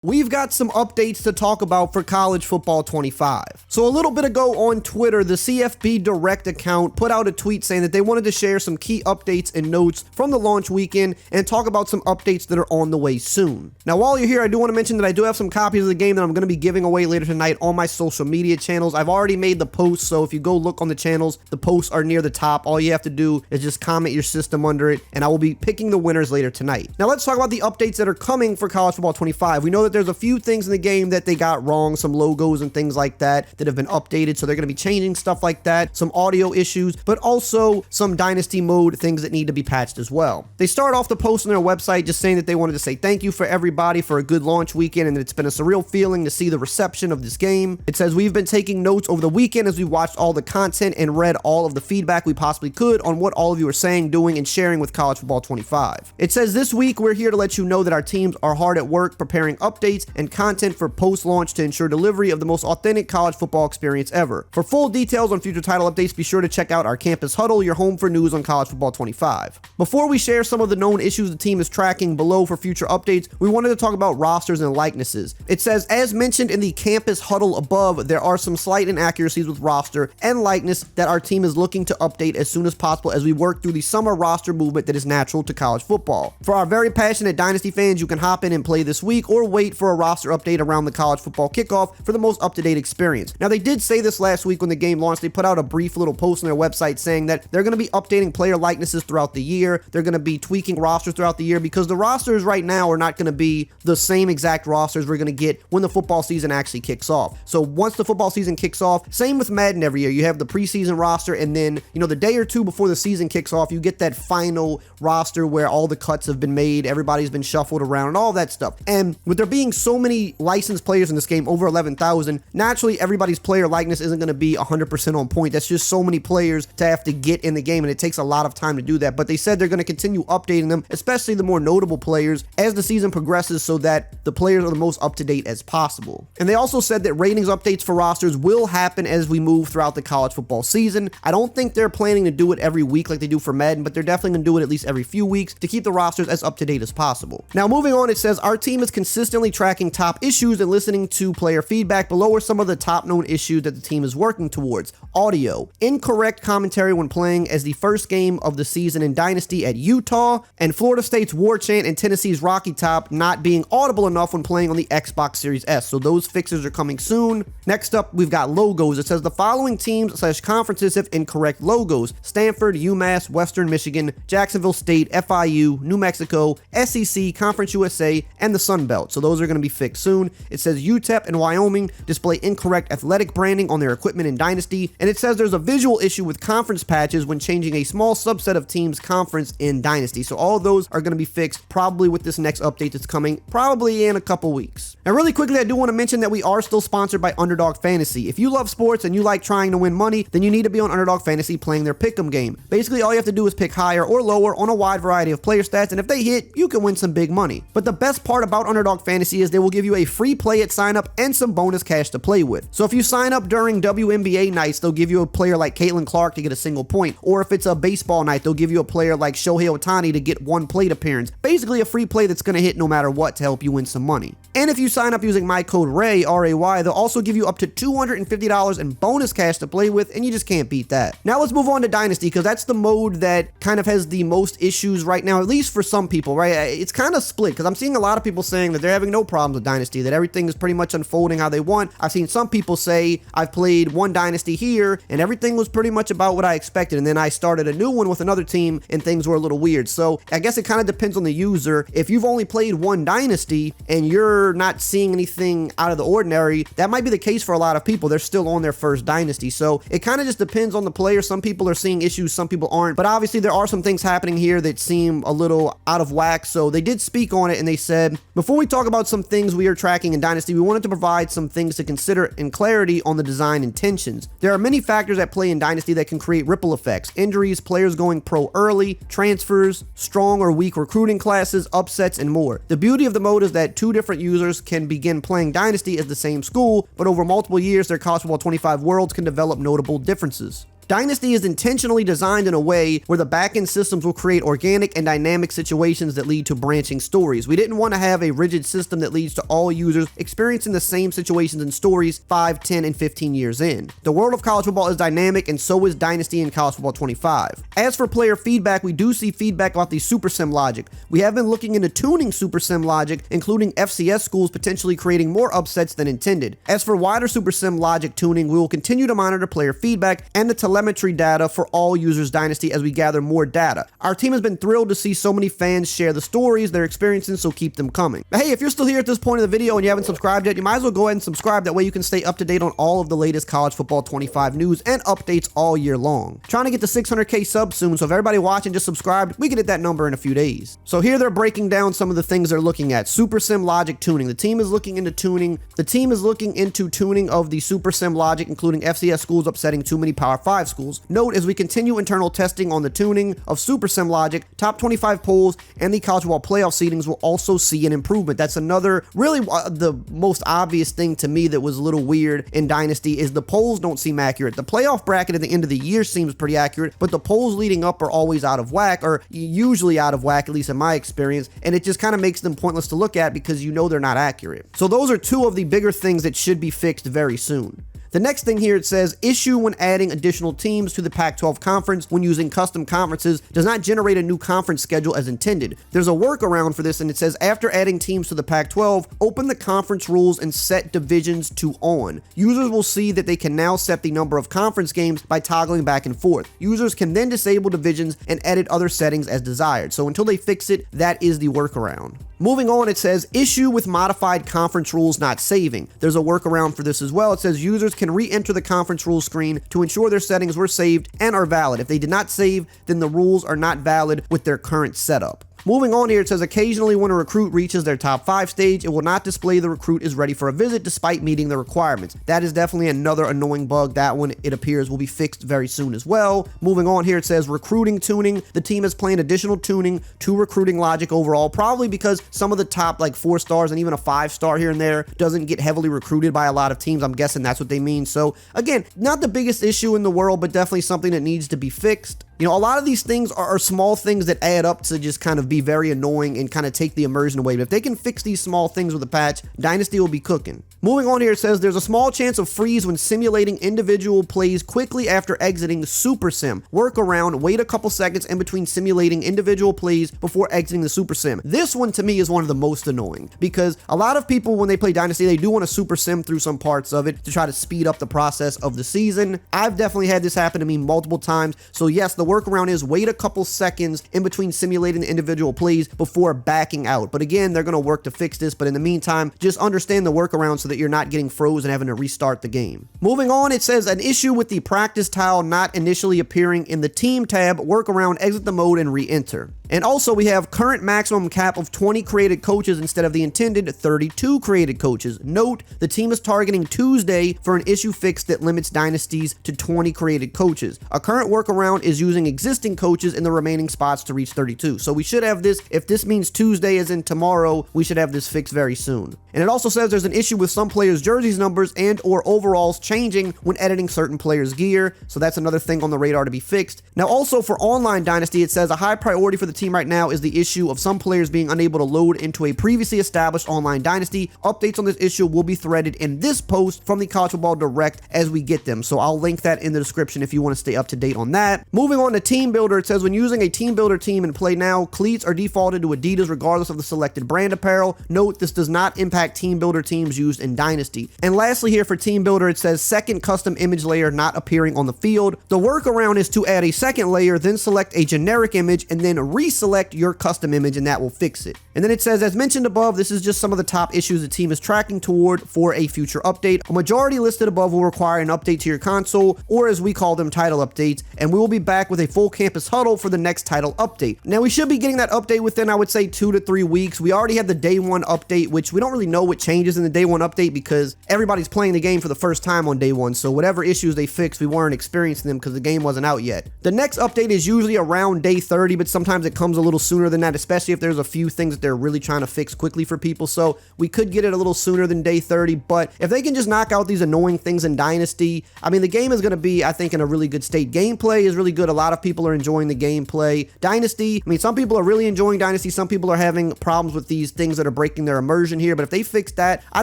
We've got some updates to talk about for College Football 25. So a little bit ago on Twitter, the CFB Direct account put out a tweet saying that they wanted to share some key updates and notes from the launch weekend and talk about some updates that are on the way soon. Now, while you're here, I do want to mention that I do have some copies of the game that I'm going to be giving away later tonight on my social media channels. I've already made the posts, so if you go look on the channels, the posts are near the top. All you have to do is just comment your system under it, and I will be picking the winners later tonight. Now, let's talk about the updates that are coming for College Football 25. We know that there's a few things in the game that they got wrong, some logos and things like that have been updated, so they're going to be changing stuff like that, some audio issues, but also some Dynasty mode things that need to be patched as well. They start off the post on their website just saying that they wanted to say thank you for everybody for a good launch weekend, and it's been a surreal feeling to see the reception of this game. It says, we've been taking notes over the weekend as we watched all the content and read all of the feedback we possibly could on what all of you are saying, doing, and sharing with College Football 25. It says, this week we're here to let you know that our teams are hard at work preparing updates and content for post-launch to ensure delivery of the most authentic college football experience ever. For full details on future title updates, be sure to check out our Campus Huddle, your home for news on College Football 25. Before we share some of the known issues the team is tracking below for future updates, we wanted to talk about rosters and likenesses. It says, as mentioned in the Campus Huddle above, there are some slight inaccuracies with roster and likeness that our team is looking to update as soon as possible as we work through the summer roster movement that is natural to college football. For our very passionate Dynasty fans, you can hop in and play this week or wait for a roster update around the college football kickoff for the most up-to-date experience. Now, they did say this last week when the game launched. They put out a brief little post on their website saying that they're going to be updating player likenesses throughout the year. They're going to be tweaking rosters throughout the year because the rosters right now are not going to be the same exact rosters we're going to get when the football season actually kicks off. So once the football season kicks off, same with Madden every year, you have the preseason roster, and then, the day or two before the season kicks off, you get that final roster where all the cuts have been made, everybody's been shuffled around, and all that stuff. And with there being so many licensed players in this game, over 11,000, naturally everybody's player likeness isn't going to be 100% on point. That's just so many players to have to get in the game, and it takes a lot of time to do that. But they said they're going to continue updating them, especially the more notable players, as the season progresses so that the players are the most up-to-date as possible. And they also said that ratings updates for rosters will happen as we move throughout the college football season. I don't think they're planning to do it every week like they do for Madden, but they're definitely going to do it at least every few weeks to keep the rosters as up-to-date as possible. Now, moving on, it says our team is consistently tracking top issues and listening to player feedback. Below are some of the top known issues that the team is working towards. Audio. Incorrect commentary when playing as the first game of the season in Dynasty at Utah, and Florida State's War Chant and Tennessee's Rocky Top not being audible enough when playing on the Xbox Series S. So those fixes are coming soon. Next up, we've got logos. It says the following teams/conferences have incorrect logos: Stanford, UMass, Western Michigan, Jacksonville State, FIU, New Mexico, SEC, Conference USA, and the Sun Belt. So those are going to be fixed soon. It says UTEP and Wyoming display incorrect athletic branding on their equipment in Dynasty, and it says there's a visual issue with conference patches when changing a small subset of teams' conference in Dynasty. So all of those are going to be fixed probably with this next update that's coming probably in a couple weeks. Now, really quickly, I do want to mention that we are still sponsored by Underdog Fantasy. If you love sports and you like trying to win money, then you need to be on Underdog Fantasy playing their pick'em game. Basically, all you have to do is pick higher or lower on a wide variety of player stats, and if they hit, you can win some big money. But the best part about Underdog Fantasy is they will give you a free play at sign up and some bonus cash to play with. So if you sign up during WNBA nights, they'll give you a player like Caitlin Clark to get a single point. Or if it's a baseball night, they'll give you a player like Shohei Ohtani to get one plate appearance. Basically a free play that's going to hit no matter what to help you win some money. And if you sign up using my code RAY, R-A-Y, they'll also give you up to $250 in bonus cash to play with, and you just can't beat that. Now let's move on to Dynasty, because that's the mode that kind of has the most issues right now, at least for some people, right? It's kind of split, because I'm seeing a lot of people saying that they're having no problems with Dynasty, that everything is pretty much unfolding how they want. I've seen some people say, I've played one Dynasty here, and everything was pretty much about what I expected, and then I started a new one with another team, and things were a little weird. So I guess it kind of depends on the user. If you've only played one Dynasty, and you're not seeing anything out of the ordinary, that might be the case for a lot of people. They're still on their first Dynasty. So it kind of just depends on the player. Some people are seeing issues, some people aren't. But obviously there are some things happening here that seem a little out of whack. So they did speak on it, and they said, before we talk about some things we are tracking in Dynasty, we wanted to provide some things to consider and clarity on the design intentions. There are many factors at play in Dynasty that can create ripple effects: injuries, players going pro early, transfers, strong or weak recruiting classes, upsets, and more. The beauty of the mode is that two different users can begin playing Dynasty as the same school, but over multiple years, their College Football 25 worlds can develop notable differences. Dynasty is intentionally designed in a way where the backend systems will create organic and dynamic situations that lead to branching stories. We didn't want to have a rigid system that leads to all users experiencing the same situations and stories 5, 10, and 15 years in. The world of college football is dynamic, and so is Dynasty in College Football 25. As for player feedback, we do see feedback about the Super Sim logic. We have been looking into tuning Super Sim logic, including FCS schools potentially creating more upsets than intended. As for wider Super Sim logic tuning, we will continue to monitor player feedback and the telemetry data for all users Dynasty as we gather more data. Our team has been thrilled to see so many fans share the stories they're experiencing, so keep them coming. But hey, if you're still here at this point of the video and you haven't subscribed yet, you might as well go ahead and subscribe. That way you can stay up to date on all of the latest College Football 25 news and updates all year long. Trying to get to 600K subs soon, so if everybody watching just subscribed, we can hit that number in a few days. So here they're breaking down some of the things they're looking at. Super Sim logic tuning. The team is looking into tuning. The team is looking into tuning of the Super Sim logic, including FCS schools upsetting too many Power 5 schools. Note, as we continue internal testing on the tuning of Super Sim logic, top 25 polls and the college football playoff seedings will also see an improvement. That's another, really the most obvious thing to me that was a little weird in Dynasty is the polls don't seem accurate. The playoff bracket at the end of the year seems pretty accurate, but the polls leading up are always out of whack, or usually out of whack, at least in my experience, and it just kind of makes them pointless to look at because you know they're not accurate. So those are two of the bigger things that should be fixed very soon. The next thing here, it says, issue when adding additional teams to the Pac-12 conference when using custom conferences does not generate a new conference schedule as intended. There's a workaround for this, and it says, after adding teams to the Pac-12, open the conference rules and set divisions to on. Users will see that they can now set the number of conference games by toggling back and forth. Users can then disable divisions and edit other settings as desired. So until they fix it, that is the workaround. Moving on, it says, issue with modified conference rules not saving. There's a workaround for this as well. It says users can re-enter the conference rules screen to ensure their settings were saved and are valid. If they did not save, then the rules are not valid with their current setup. Moving on here, it says occasionally when a recruit reaches their top 5 stage, it will not display the recruit is ready for a visit despite meeting the requirements. That is definitely another annoying bug. That one, it appears, will be fixed very soon as well. Moving on here, it says recruiting tuning. The team is playing additional tuning to recruiting logic overall, probably because some of the top like 4 stars and even a 5-star here and there doesn't get heavily recruited by a lot of teams. I'm guessing that's what they mean. So again, not the biggest issue in the world, but definitely something that needs to be fixed. You know, a lot of these things are small things that add up to just kind of be very annoying and kind of take the immersion away. But if they can fix these small things with a patch, Dynasty will be cooking. Moving on here, it says there's a small chance of freeze when simulating individual plays quickly after exiting Super Sim. Workaround, wait a couple seconds in between simulating individual plays before exiting the Super Sim. This one to me is one of the most annoying because a lot of people when they play Dynasty, they do want to Super Sim through some parts of it to try to speed up the process of the season. I've definitely had this happen to me multiple times. So yes, the workaround is wait a couple seconds in between simulating the individual plays before backing out. But again, they're going to work to fix this. But in the meantime, just understand the workaround so that you're not getting froze and having to restart the game. Moving on, it says an issue with the practice tile not initially appearing in the team tab. Workaround, exit the mode and re-enter. And also we have current maximum cap of 20 created coaches instead of the intended 32 created coaches. Note, the team is targeting Tuesday for an issue fix that limits dynasties to 20 created coaches. A current workaround is using existing coaches in the remaining spots to reach 32. So we should have this, if this means Tuesday as in tomorrow, we should have this fixed very soon. And it also says there's an issue with some players' jerseys numbers and or overalls changing when editing certain players' gear. So that's another thing on the radar to be fixed. Now also for online Dynasty, it says a high priority for the team right now is the issue of some players being unable to load into a previously established online Dynasty. Updates on this issue will be threaded in this post from the College Football Direct as we get them. So I'll link that in the description if you want to stay up to date on that. Moving on to Team Builder, it says when using a Team Builder team in Play Now, cleats are defaulted to Adidas regardless of the selected brand apparel. Note, this does not impact Team Builder teams used in Dynasty. And lastly here for Team Builder, it says second custom image layer not appearing on the field. The workaround is to add a second layer, then select a generic image and then reselect your custom image, and that will fix it. And then it says, as mentioned above, this is just some of the top issues the team is tracking toward for a future update. A majority listed above will require an update to your console, or as we call them, title updates, and we will be back back with a full campus huddle for the next title update. Now, we should be getting that update within, I would say, 2 to 3 weeks. We already had the day 1 update, which we don't really know what changes in the day 1 update because everybody's playing the game for the first time on day 1. So whatever issues they fixed, we weren't experiencing them because the game wasn't out yet. The next update is usually around day 30, but sometimes it comes a little sooner than that, especially if there's a few things that they're really trying to fix quickly for people. So we could get it a little sooner than day 30, but if they can just knock out these annoying things in Dynasty, I mean, the game is going to be, I think, in a really good state. Gameplay is really good. A lot of people are enjoying the gameplay. Dynasty, I mean, some people are really enjoying Dynasty. Some people are having problems with these things that are breaking their immersion here, but if they fix that, I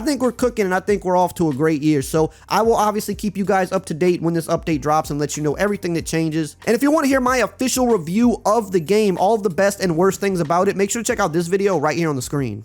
think we're cooking, and I think we're off to a great year. So I will obviously keep you guys up to date when this update drops and let you know everything that changes. And if you want to hear my official review of the game, all of the best and worst things about it, make sure to check out this video right here on the screen.